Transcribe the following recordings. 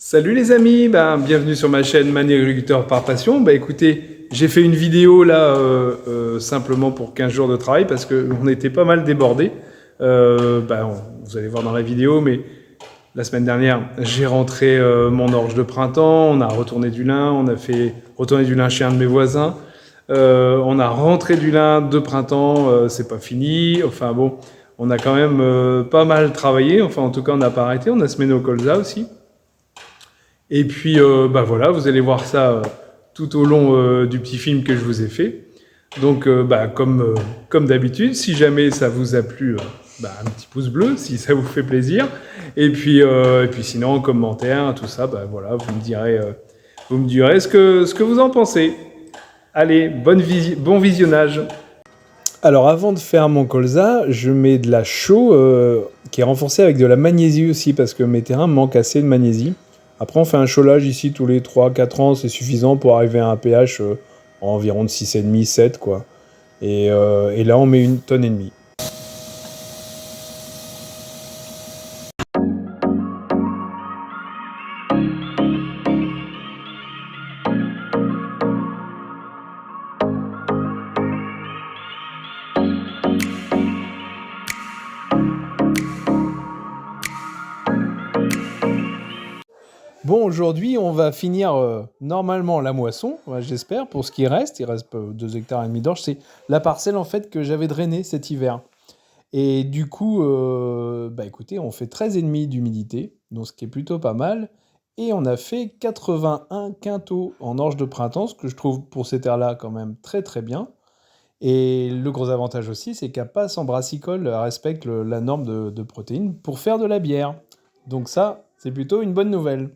Salut les amis, bienvenue sur ma chaîne Mani Agriculteur par Passion. Écoutez, j'ai fait une vidéo là simplement pour 15 jours de travail parce qu'on était pas mal débordés. Vous allez voir dans la vidéo, mais la semaine dernière, j'ai rentré mon orge de printemps, on a retourné du lin, on a fait retourner du lin chez un de mes voisins. On a rentré du lin de printemps, c'est pas fini. Enfin bon, on a quand même pas mal travaillé. Enfin en tout cas, on n'a pas arrêté. On a semé nos colzas aussi. Et puis voilà, vous allez voir ça tout au long du petit film que je vous ai fait. Donc comme d'habitude, si jamais ça vous a plu, un petit pouce bleu si ça vous fait plaisir. Et puis sinon en commentaire, tout ça, voilà, vous me direz ce que vous en pensez. Allez, bon visionnage. Alors avant de faire mon colza, je mets de la chaux qui est renforcée avec de la magnésie aussi parce que mes terrains manquent assez de magnésie. Après on fait un chaulage ici tous les 3-4 ans, c'est suffisant pour arriver à un pH environ de 6,5, 7 quoi. Et là on met 1,5 tonne. Bon, aujourd'hui, on va finir normalement la moisson, j'espère, pour ce qui reste. Il reste 2,5 hectares d'orge. C'est la parcelle, en fait, que j'avais drainée cet hiver. Et du coup, écoutez, on fait 13,5 d'humidité, donc ce qui est plutôt pas mal. Et on a fait 81 quintaux en orge de printemps, ce que je trouve pour ces terres-là quand même très très bien. Et le gros avantage aussi, c'est qu'à Passe en brassicole respecte la norme de protéines pour faire de la bière. Donc ça, c'est plutôt une bonne nouvelle.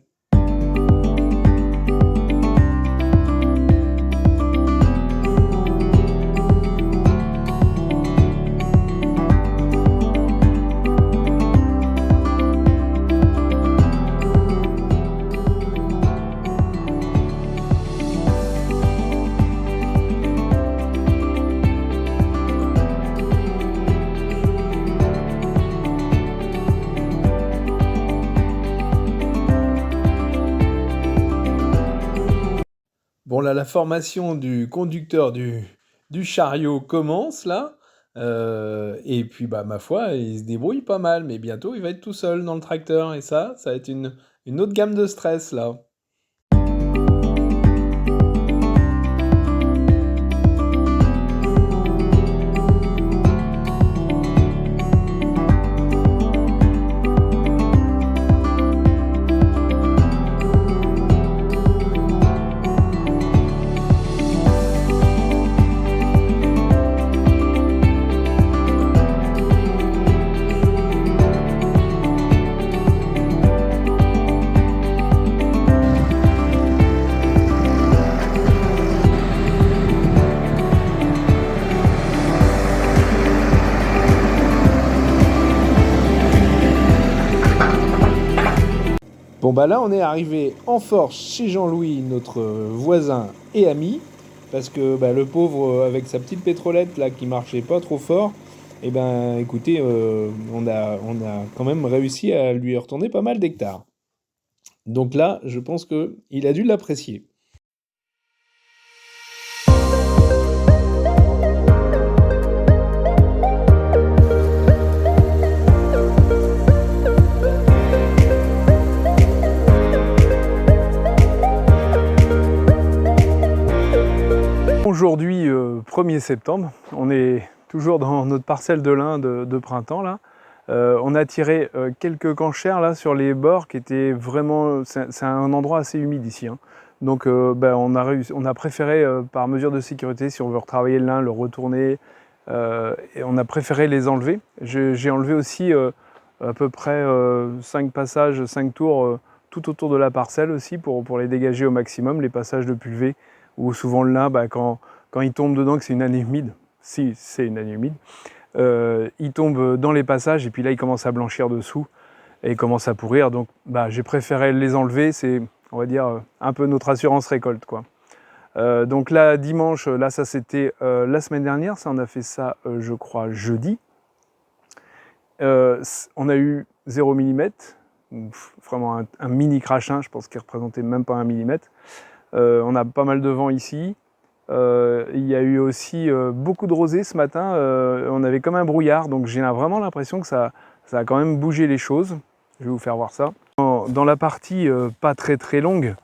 Bon là, la formation du conducteur du chariot commence là. Et puis ma foi, il se débrouille pas mal, mais bientôt il va être tout seul dans le tracteur. Et ça va être une autre gamme de stress là. Bon là on est arrivé en force chez Jean-Louis, notre voisin et ami, parce que le pauvre avec sa petite pétrolette là qui marchait pas trop fort, écoutez, on a quand même réussi à lui retourner pas mal d'hectares. Donc là, je pense qu'il a dû l'apprécier. Aujourd'hui, 1er septembre, on est toujours dans notre parcelle de lin de printemps là. On a tiré quelques canchères là sur les bords qui étaient vraiment... C'est un endroit assez humide ici. Hein. Donc on a préféré, par mesure de sécurité, si on veut retravailler le lin, le retourner, et on a préféré les enlever. J'ai enlevé aussi à peu près 5 passages, 5 tours tout autour de la parcelle aussi pour les dégager au maximum, les passages de pulvée, où souvent le lin, quand il tombe dedans, que c'est une année humide, si c'est une année humide, il tombe dans les passages et puis là il commence à blanchir dessous et il commence à pourrir. Donc j'ai préféré les enlever, c'est, on va dire, un peu notre assurance récolte quoi. Donc là dimanche, là ça c'était la semaine dernière, ça on a fait ça je crois jeudi. On a eu 0 mm, vraiment un mini crachin, je pense qu'il représentait même pas 1 millimètre. On a pas mal de vent ici. Il y a eu aussi beaucoup de rosée ce matin. On avait comme un brouillard, donc j'ai vraiment l'impression que ça a quand même bougé les choses. Je vais vous faire voir ça. Dans la partie pas très longue,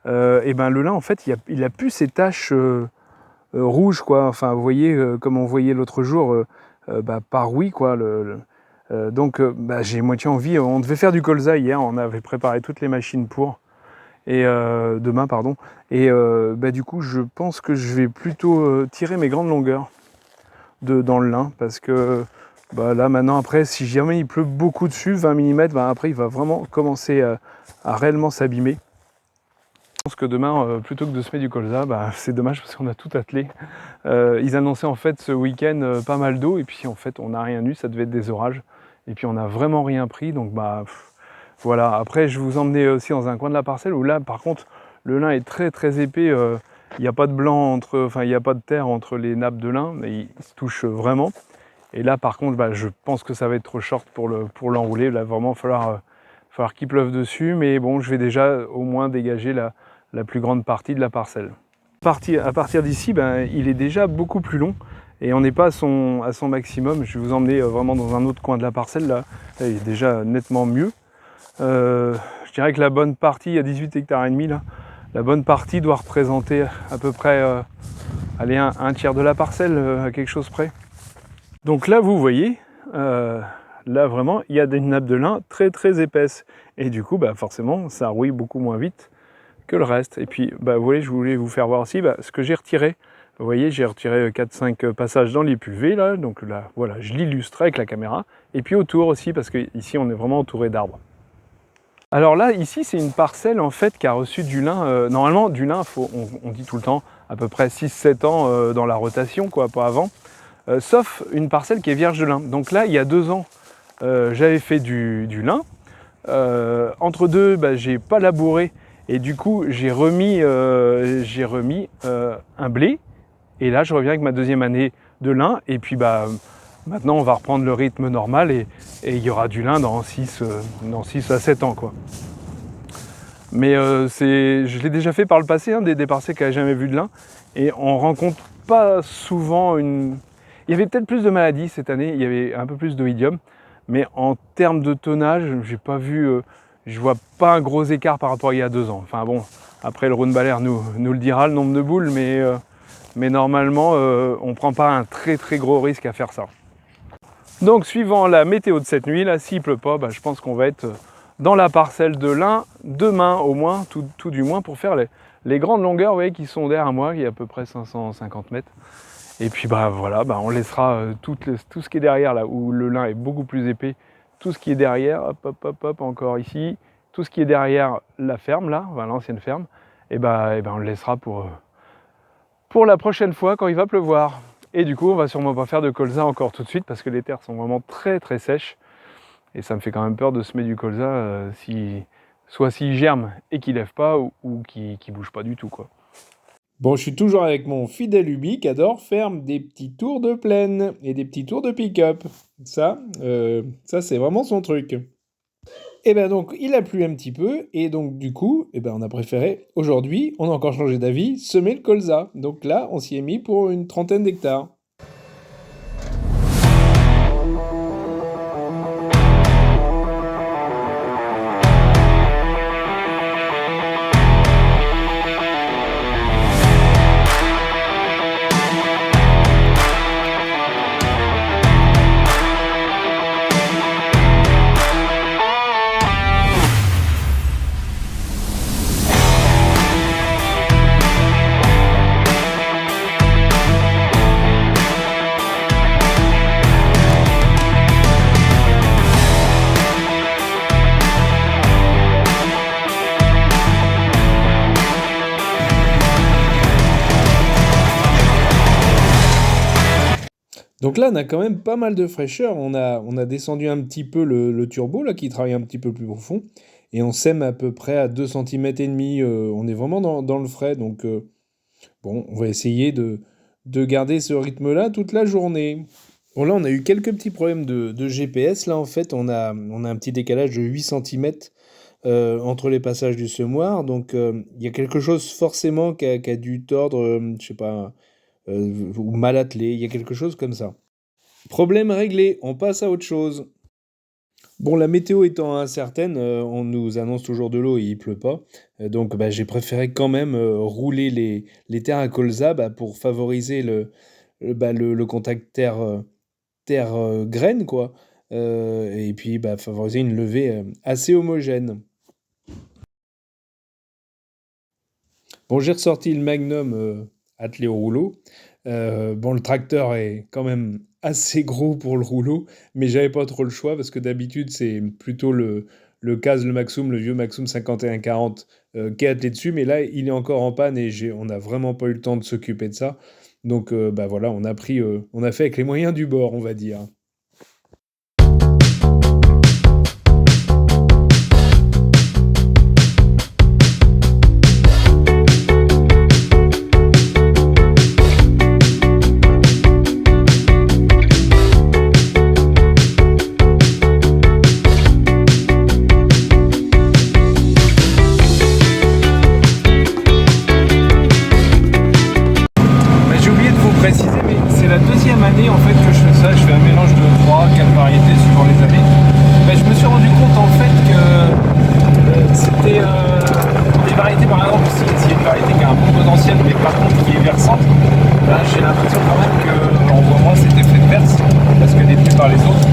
et ben le lin, en fait, il a plus ces taches rouges, quoi. Enfin, vous voyez, comme on voyait l'autre jour, par rouille, quoi. Donc, j'ai moitié envie. On devait faire du colza hier, on avait préparé toutes les machines pour. Et demain, pardon. Et du coup, je pense que je vais plutôt tirer mes grandes longueurs dans le lin, parce que là, maintenant, après, si jamais il pleut beaucoup dessus, 20 mm, après, il va vraiment commencer à réellement s'abîmer. Je pense que demain, plutôt que de semer du colza, c'est dommage parce qu'on a tout attelé. Ils annonçaient en fait ce week-end pas mal d'eau, et puis en fait, on n'a rien eu, ça devait être des orages. Et puis on n'a vraiment rien pris, donc voilà. Après, je vous emmenais aussi dans un coin de la parcelle où là, par contre, le lin est très épais. Il n'y a pas de blanc il n'y a pas de terre entre les nappes de lin, mais il se touche vraiment. Et là, par contre, je pense que ça va être trop short pour l'enrouler. Là, vraiment, il va falloir qu'il pleuve dessus. Mais bon, je vais déjà au moins dégager la plus grande partie de la parcelle. À partir d'ici, il est déjà beaucoup plus long. Et on n'est pas à son maximum. Je vais vous emmener vraiment dans un autre coin de la parcelle. Là, il est déjà nettement mieux. Je dirais que la bonne partie, à 18 hectares et demi, là, la bonne partie doit représenter à peu près un tiers de la parcelle, à quelque chose près. Donc là, vous voyez, là vraiment, il y a des nappes de lin très épaisses. Et du coup, forcément, ça rouille beaucoup moins vite que le reste. Et puis, vous voyez, je voulais vous faire voir aussi ce que j'ai retiré. Vous voyez, j'ai retiré 4-5 passages dans les PUV, là. Donc là, voilà, je l'illustre avec la caméra. Et puis autour aussi, parce qu'ici, on est vraiment entouré d'arbres. Alors là, ici, c'est une parcelle en fait qui a reçu du lin. Normalement, du lin, on dit tout le temps, à peu près 6-7 ans dans la rotation, quoi, pas avant. Sauf une parcelle qui est vierge de lin. Donc là, il y a 2 ans, j'avais fait du lin. Entre deux, j'ai pas labouré. Et du coup, j'ai remis un blé. Et là, je reviens avec ma 2e année de lin. Et puis, maintenant, on va reprendre le rythme normal et il y aura du lin dans 6 à 7 ans, quoi. Mais je l'ai déjà fait par le passé, des parcelles qui n'avaient jamais vu de lin. Et on rencontre pas souvent Il y avait peut-être plus de maladies cette année, il y avait un peu plus d'oïdium. Mais en termes de tonnage, je vois pas un gros écart par rapport à il y a 2 ans. Enfin bon, après le Rhône-Balair nous le dira, le nombre de boules, mais normalement, on ne prend pas un très gros risque à faire ça. Donc, suivant la météo de cette nuit, là, s'il pleut pas, je pense qu'on va être dans la parcelle de lin demain au moins, tout du moins, pour faire les grandes longueurs, vous voyez, qui sont derrière moi, qui est à peu près 550 mètres. Et puis voilà, on laissera tout ce qui est derrière, là où le lin est beaucoup plus épais, tout ce qui est derrière, hop, encore ici, tout ce qui est derrière la ferme, là, l'ancienne ferme, et on le laissera pour la prochaine fois quand il va pleuvoir. Et du coup, on va sûrement pas faire de colza encore tout de suite parce que les terres sont vraiment très sèches. Et ça me fait quand même peur de semer du colza soit s'il germe et qu'il lève pas ou qu'il bouge pas du tout, quoi. Bon, je suis toujours avec mon fidèle Ubi qui adore faire des petits tours de plaine et des petits tours de pick-up. Ça c'est vraiment son truc. Et donc, il a plu un petit peu, et donc du coup, on a préféré, aujourd'hui, on a encore changé d'avis, semer le colza. Donc là, on s'y est mis pour une 30aine d'hectares. Donc là, on a quand même pas mal de fraîcheur. On a descendu un petit peu le turbo, là, qui travaille un petit peu plus profond. Et on sème à peu près à 2 cm et demi. On est vraiment dans le frais. Donc, bon, on va essayer de garder ce rythme-là toute la journée. Bon là, on a eu quelques petits problèmes de GPS. Là, en fait, on a un petit décalage de 8 centimètres entre les passages du semoir. Donc, il y a quelque chose forcément qui a dû tordre, je sais pas, ou mal attelé. Il y a quelque chose comme ça. Problème réglé, on passe à autre chose. Bon, la météo étant incertaine, on nous annonce toujours de l'eau et il pleut pas. Donc, bah, j'ai préféré quand même rouler les terres à colza bah, pour favoriser le contact terre-graine, quoi. Et puis, bah, favoriser une levée assez homogène. Bon, j'ai ressorti le Magnum attelé au rouleau. Bon, le tracteur est quand même assez gros pour le rouleau, mais j'avais pas trop le choix parce que d'habitude, c'est plutôt le CAS, le Maxum, le vieux Maxum 5140 qui est attelé dessus. Mais là, il est encore en panne et on n'a vraiment pas eu le temps de s'occuper de ça. Donc, bah voilà, on a fait avec les moyens du bord, on va dire. Bah, j'ai oublié de vous préciser, mais c'est la deuxième année en fait que je fais ça. Je fais un mélange de 3, 4 variétés suivant les années. Bah, je me suis rendu compte en fait que c'était des variétés, par exemple, si il y a une variété qui a un bon potentiel, mais par contre qui est versante, bah, j'ai l'impression quand même qu'on voit moins cet effet de verse parce que détenu par les autres.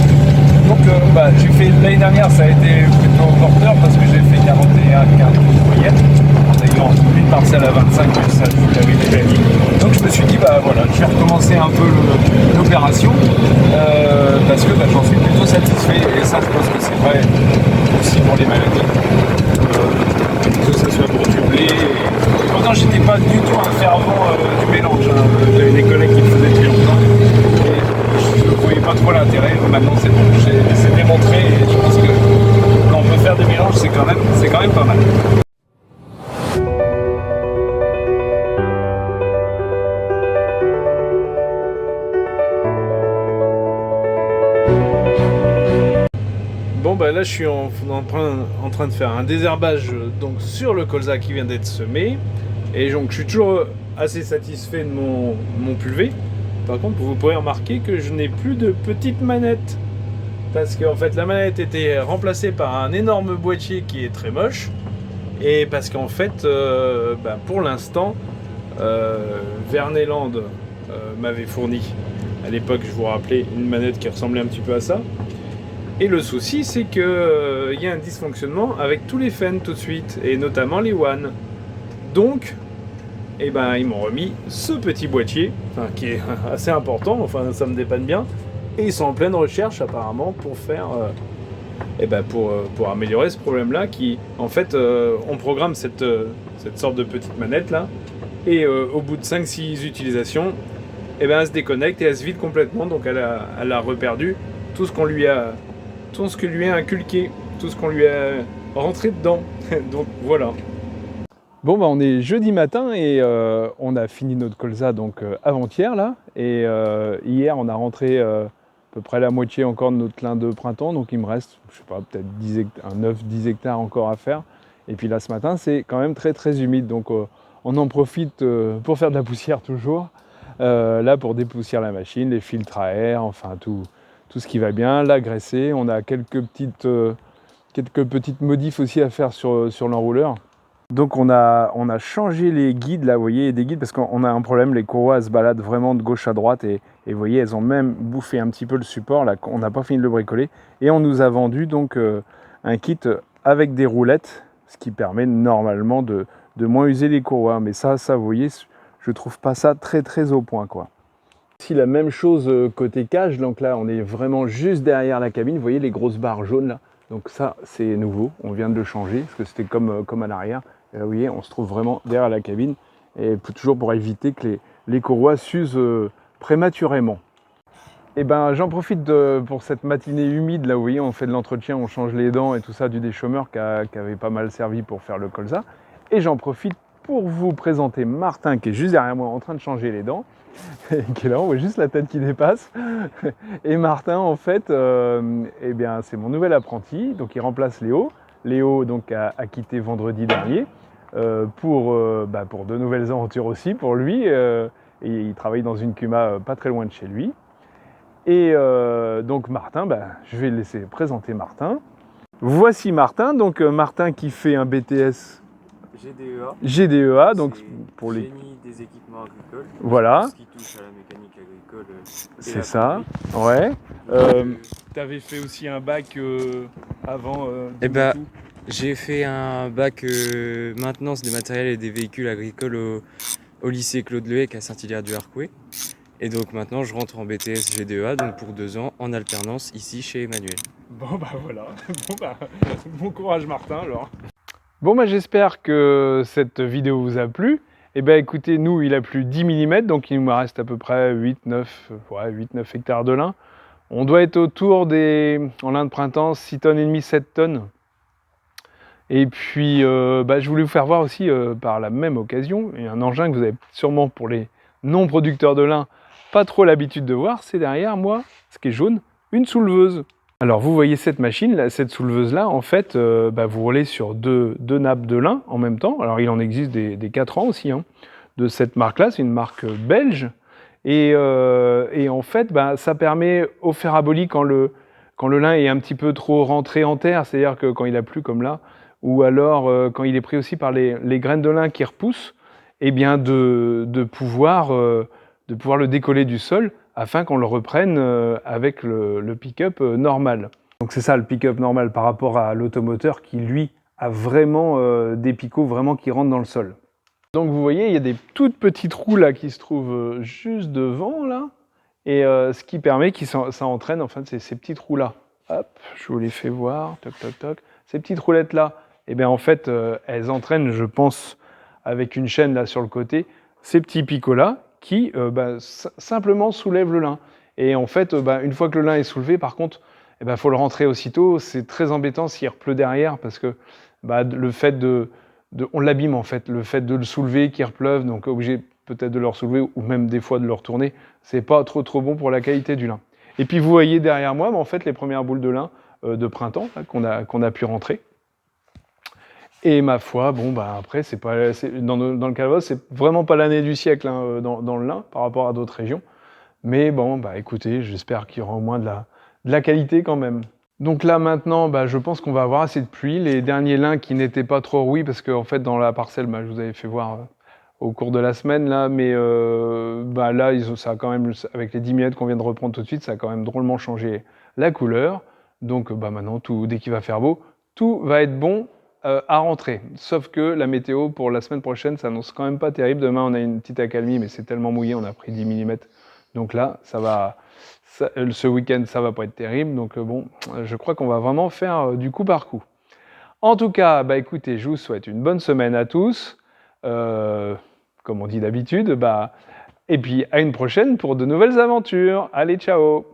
Donc bah, j'ai fait l'année dernière, ça a été plutôt porteur parce que j'ai fait 41 cartes moyenne en ayant une parcelle à 25, mais ça je vous l'avais déjà dit. Donc je me suis dit bah voilà, je vais recommencer un peu l'opération parce que bah, j'en suis plutôt satisfait et ça je pense que c'est vrai aussi pour les maladies. Que ça soit pour du blé. Et pourtant j'étais pas du tout un fervent du mélange. Hein. J'avais des collègues qui le faisaient depuis longtemps. Et je ne voyais pas trop l'intérêt. Maintenant c'est bon, c'est démontré et je pense que quand on peut faire des mélanges c'est quand même pas mal. Bon bah là je suis en train de faire un désherbage donc sur le colza qui vient d'être semé et donc je suis toujours assez satisfait de mon pulvé. Par contre vous pourrez remarquer que je n'ai plus de petite manette parce qu'en fait la manette était remplacée par un énorme boîtier qui est très moche et parce qu'en fait bah, pour l'instant Verneland m'avait fourni à l'époque, je vous rappelais, une manette qui ressemblait un petit peu à ça. Et le souci, c'est que y a un dysfonctionnement avec tous les fans tout de suite, et notamment les One. Donc, eh ben, ils m'ont remis ce petit boîtier, enfin, qui est assez important, enfin ça me dépanne bien, et ils sont en pleine recherche apparemment pour faire, eh ben, pour améliorer ce problème-là, qui, en fait, on programme cette sorte de petite manette là, et au bout de 5-6 utilisations, eh ben, elle se déconnecte et elle se vide complètement, donc elle a reperdu tout ce qu'on lui a inculqué, tout ce qu'on lui a rentré dedans. Donc voilà. Bon bah on est jeudi matin et on a fini notre colza donc avant-hier là et hier on a rentré à peu près la moitié encore de notre lin de printemps, donc il me reste je sais pas peut-être 9-10 hectares encore à faire et puis là ce matin c'est quand même très très humide donc on en profite pour faire de la poussière toujours là pour dépoussiérer la machine, les filtres à air, enfin tout ce qui va bien, la graisser. On a quelques petites modifs aussi à faire sur l'enrouleur. Donc on a changé les guides là, vous voyez, des guides parce qu'on a un problème, les courroies se baladent vraiment de gauche à droite et vous voyez, elles ont même bouffé un petit peu le support, là, on n'a pas fini de le bricoler. Et on nous a vendu donc un kit avec des roulettes, ce qui permet normalement de moins user les courroies. Mais ça, vous voyez, je trouve pas ça très très au point quoi. Ici la même chose côté cage, donc là on est vraiment juste derrière la cabine, vous voyez les grosses barres jaunes là, donc ça c'est nouveau, on vient de le changer parce que c'était comme à l'arrière, et là, vous voyez on se trouve vraiment derrière la cabine, et toujours pour éviter que les courroies s'usent prématurément. Et ben j'en profite pour cette matinée humide là, vous voyez on fait de l'entretien, on change les dents et tout ça du déchômeur qui avait pas mal servi pour faire le colza, et j'en profite pour vous présenter Martin qui est juste derrière moi en train de changer les dents. Qui est là, on voit juste la tête qui dépasse. Et Martin, en fait, eh bien, c'est mon nouvel apprenti, donc il remplace Léo. Léo donc, a quitté vendredi dernier pour de nouvelles aventures aussi pour lui. Et il travaille dans une Cuma pas très loin de chez lui. Et donc Martin, je vais le laisser présenter Martin. Voici Martin, donc Martin qui fait un BTS GDEA, donc pour les génie des équipements agricoles. Voilà. Ce qui touche à la mécanique agricole. C'est ça. Ouais. Tu avais fait aussi un bac avant. J'ai fait un bac maintenance des matériels et des véhicules agricoles au lycée Claude Lehec à Saint-Hilaire-du-Harcouët. Et donc maintenant je rentre en BTS GDEA, donc pour 2 ans en alternance ici chez Emmanuel. Bon voilà. Bon courage Martin alors. Bon j'espère que cette vidéo vous a plu. Eh bien écoutez, nous il a plu 10 mm, donc il nous reste à peu près 8-9 hectares de lin. On doit être autour en lin de printemps, 6,5 tonnes, 7 tonnes. Et puis je voulais vous faire voir aussi par la même occasion, il y a un engin que vous avez sûrement pour les non-producteurs de lin pas trop l'habitude de voir, c'est derrière moi, ce qui est jaune, une souleveuse. Alors vous voyez cette machine, là, cette souleveuse-là, en fait, vous roulez sur deux nappes de lin en même temps. Alors il en existe des 4 ans aussi, hein, de cette marque-là, c'est une marque belge. Et en fait, ça permet au fer à boli quand le lin est un petit peu trop rentré en terre, c'est-à-dire que quand il a plu comme là, ou alors quand il est pris aussi par les graines de lin qui repoussent, eh bien de pouvoir le décoller du sol afin qu'on le reprenne avec le pick-up normal. Donc c'est ça le pick-up normal par rapport à l'automoteur qui lui a vraiment des picots vraiment qui rentrent dans le sol. Donc vous voyez, il y a des toutes petites roues là qui se trouvent juste devant là, et ce qui permet que ça entraîne en fait ces petites roues là. Hop, je vous les fais voir, toc toc toc. Ces petites roulettes là, et bien en fait elles entraînent, je pense, avec une chaîne là sur le côté, ces petits picots là qui simplement soulèvent le lin. Et en fait, une fois que le lin est soulevé, par contre, faut le rentrer aussitôt. C'est très embêtant s'il repleut derrière parce que le fait on l'abîme en fait, le fait de le soulever, qu'il repleuve, donc obligé peut-être de le soulever ou même des fois de le retourner, c'est pas trop bon pour la qualité du lin. Et puis vous voyez derrière moi, en fait, les premières boules de lin de printemps qu'on a pu rentrer. Et ma foi, après, dans le Calvados, c'est vraiment pas l'année du siècle hein, dans le lin par rapport à d'autres régions. Mais écoutez, j'espère qu'il y aura au moins de la qualité quand même. Donc là maintenant, je pense qu'on va avoir assez de pluie. Les derniers lins qui n'étaient pas trop rouillés, parce qu'en fait dans la parcelle, je vous avais fait voir au cours de la semaine là, mais là ça a quand même, avec les 10 mm qu'on vient de reprendre tout de suite, ça a quand même drôlement changé la couleur. Donc maintenant, dès qu'il va faire beau, tout va être bon à rentrer. Sauf que la météo pour la semaine prochaine s'annonce quand même pas terrible. Demain on a une petite accalmie, mais c'est tellement mouillé, on a pris 10 mm. Donc là, ce week-end, ça va pas être terrible. Donc je crois qu'on va vraiment faire du coup par coup. En tout cas, écoutez, je vous souhaite une bonne semaine à tous. Comme on dit d'habitude. Et puis à une prochaine pour de nouvelles aventures. Allez, ciao!